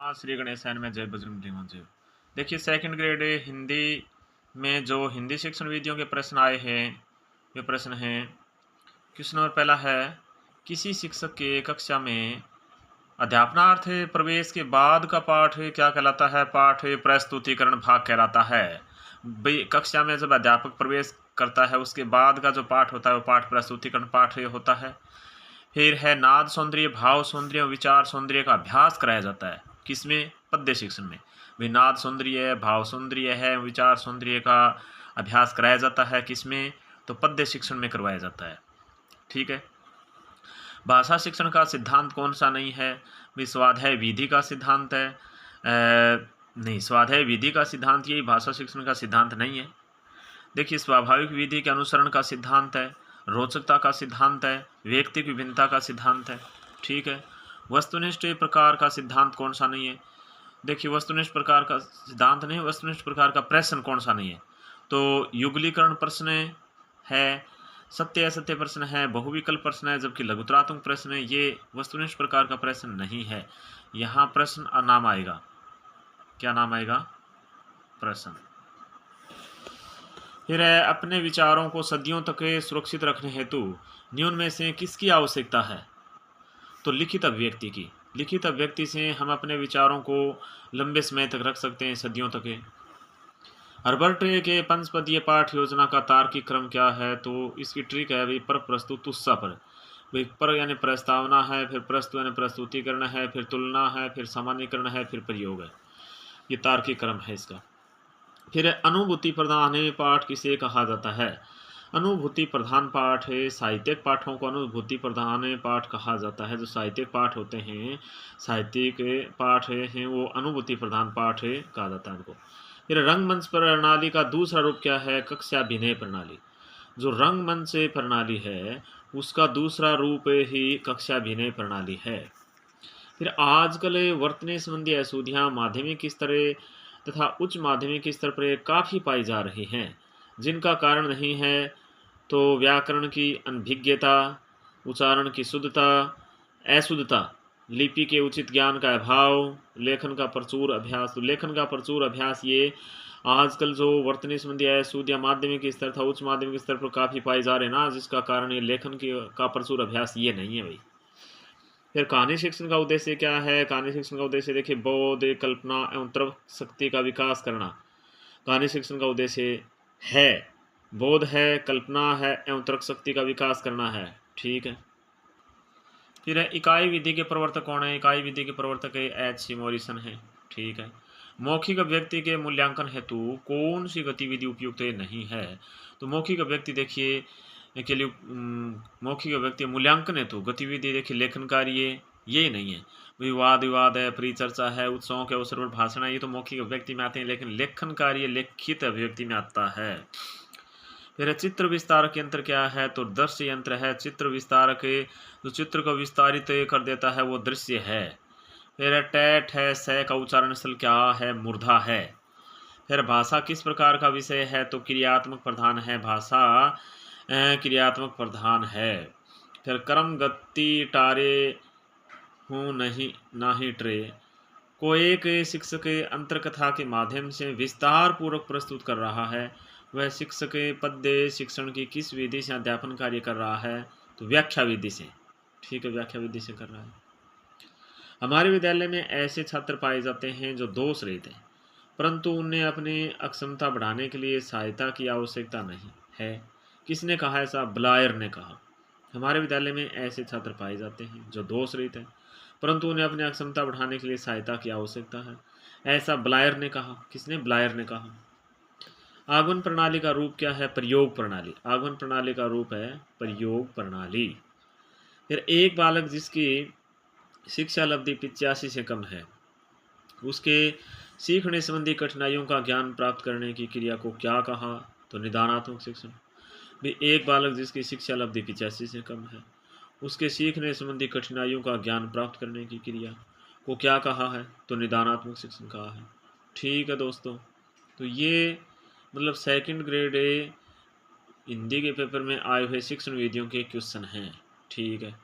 हाँ, श्री गणेशायन में जय बजरंग जय। देखिए सेकंड ग्रेड हिंदी में जो हिंदी शिक्षण विधियों के प्रश्न आए हैं वे प्रश्न हैं। क्वेश्चन नंबर पहला है, किसी शिक्षक के कक्षा में अध्यापनार्थ प्रवेश के बाद का पाठ क्या कहलाता है? पाठ प्रस्तुतिकरण भाग कहलाता है। कक्षा में जब अध्यापक प्रवेश करता है उसके बाद का जो पाठ होता है वो पाठ प्रस्तुतिकरण पाठ होता है। फिर है नाद सौंदर्य, भाव सौंदर्य, विचार सौंदर्य का अभ्यास कराया जाता है। किसमें? पद्य शिक्षण में। भी नाद सौंदर्य है, भाव सौंदर्य है, विचार सौंदर्य का अभ्यास कराया जाता है। किसमें? तो पद्य शिक्षण में करवाया जाता है। ठीक है। भाषा शिक्षण का सिद्धांत कौन सा नहीं है? भी स्वाध्याय विधि का सिद्धांत है। नहीं, स्वाध्याय विधि का सिद्धांत यही भाषा शिक्षण का सिद्धांत नहीं है। देखिए, स्वाभाविक विधि के अनुसरण का सिद्धांत है, रोचकता का सिद्धांत है, व्यक्तिक विभिन्नता का सिद्धांत है। ठीक है। वस्तुनिष्ठ प्रकार का सिद्धांत कौन सा नहीं है? देखिए, वस्तुनिष्ठ प्रकार का सिद्धांत नहीं, वस्तुनिष्ठ प्रकार का प्रश्न कौन सा नहीं है? तो युगलीकरण प्रश्न है, सत्य असत्य प्रश्न है, बहुविकल्प प्रश्न है, जबकि लघुतरात्मक प्रश्न है। ये वस्तुनिष्ठ प्रकार का प्रश्न नहीं है। यहाँ प्रश्न नाम आएगा। क्या नाम आएगा? प्रश्न। फिर है, अपने विचारों को सदियों तक सुरक्षित रखने हेतु निम्न में से किसकी आवश्यकता है? तो लिखित अभिव्यक्ति की। लिखित अभिव्यक्ति से हम अपने विचारों को लंबे समय तक रख सकते हैं, सदियों तक। हर्बर्ट के पंचपदीय पाठ योजना का तार्किक क्रम क्या है? तो इसकी ट्रिक है भाई, पर प्रस्तुत तुस्सा पर। भाई पर यानी प्रस्तावना है, फिर प्रस्तुत यानी प्रस्तुतिकरण है, फिर तुलना है, फिर सामान्यकरण है, फिर प्रयोग है। ये तार्किक क्रम है इसका। फिर अनुभूति प्रधान पाठ किसे कहा जाता है? अनुभूति प्रधान पाठ है, साहित्यिक पाठों को अनुभूति प्रधान पाठ कहा जाता है। जो साहित्यिक पाठ होते हैं, साहित्यिक पाठ हैं, वो अनुभूति प्रधान पाठ कहा जाता है उनको। फिर रंगमंच प्रणाली का दूसरा रूप क्या है? कक्षाभिनय प्रणाली। जो रंगमंच प्रणाली है उसका दूसरा रूप ही कक्षाभिनय प्रणाली है। फिर आजकल वर्तने संबंधी अशुद्धियाँ माध्यमिक स्तर तथा उच्च माध्यमिक स्तर पर काफ़ी पाई जा रही हैं, जिनका कारण नहीं है तो व्याकरण की अनभिज्ञता, उच्चारण की शुद्धता, अशुद्धता, लिपि के उचित ज्ञान का अभाव, लेखन का प्रचुर अभ्यास। तो लेखन का प्रचुर अभ्यास ये आजकल जो वर्तनी संबंधी अशुद्धियाँ माध्यमिक स्तर था उच्च माध्यमिक स्तर पर काफ़ी पाई जा रहे हैं ना, जिसका कारण ये लेखन का प्रचुर अभ्यास ये नहीं है भाई। फिर कहानी शिक्षण का उद्देश्य क्या है? कहानी शिक्षण का उद्देश्य देखिए, बोध, कल्पना एवं तर्क शक्ति का विकास करना कहानी शिक्षण का उद्देश्य है। बोध है, कल्पना है एवं तर्क शक्ति का विकास करना है। ठीक है। फिर है, इकाई विधि के प्रवर्तक कौन है? इकाई विधि के प्रवर्तक H.C. मॉरिसन है। ठीक है। मौखिक अभिव्यक्ति के मूल्यांकन हेतु कौन सी गतिविधि उपयुक्त नहीं है? तो मौखिक अभिव्यक्ति देखिए के लिए मौखिक अभिव्यक्ति मूल्यांकन हेतु गतिविधि देखिए लेखन कार्य ये नहीं है। विवाद विवाद है, परिचर्चा है, उत्सवों के अवसर पर भाषण है, ये तो मौखिक अभिव्यक्ति में आते हैं, लेकिन लेखन कार्य लिखित अभिव्यक्ति में आता है। फिर चित्र विस्तारक यंत्र क्या है? तो दृश्य यंत्र है। चित्र विस्तारक जो चित्र को विस्तारित कर देता है वो दृश्य है। फिर टैट है, स का उच्चारण स्थल क्या है? मूर्धा है। फिर भाषा किस प्रकार का विषय है? तो क्रियात्मक प्रधान है। भाषा क्रियात्मक प्रधान है। फिर क्रम गति टारे हूँ नहीं नाही ट्रे को एक शिक्षक अंतरकथा के माध्यम से विस्तार पूर्वक प्रस्तुत कर रहा है। वह शिक्षक पद्य शिक्षण की किस विधि से अध्यापन कार्य कर रहा है? तो व्याख्या विधि से। ठीक है, व्याख्या विधि से कर रहा है। हमारे विद्यालय में ऐसे छात्र पाए जाते हैं जो दोष रहित हैं, परंतु उन्हें अपनी अक्षमता बढ़ाने के लिए सहायता की आवश्यकता नहीं है। किसने कहा ऐसा? ब्लायर ने कहा। हमारे विद्यालय में ऐसे छात्र पाए जाते हैं जो दोष रहित हैं, परंतु उन्हें अपनी अक्षमता बढ़ाने के लिए सहायता की आवश्यकता है। ऐसा ब्लायर ने कहा। किसने? ब्लायर ने कहा। आगमन प्रणाली का रूप क्या है? प्रयोग प्रणाली। आगमन प्रणाली का रूप है प्रयोग प्रणाली। फिर एक बालक जिसकी शिक्षा लब्धि 85 से कम है, उसके सीखने संबंधी कठिनाइयों का ज्ञान प्राप्त करने की क्रिया को क्या कहा? तो निदानात्मक शिक्षण। भी एक बालक जिसकी शिक्षा लब्धि 85 से कम है, उसके सीखने संबंधी कठिनाइयों का ज्ञान प्राप्त करने की क्रिया को क्या कहा है? तो निदानात्मक शिक्षण कहा है। ठीक है दोस्तों, तो ये मतलब सेकंड ग्रेड हिंदी के पेपर में आए हुए शिक्षण विधियों के क्वेश्चन हैं। ठीक है।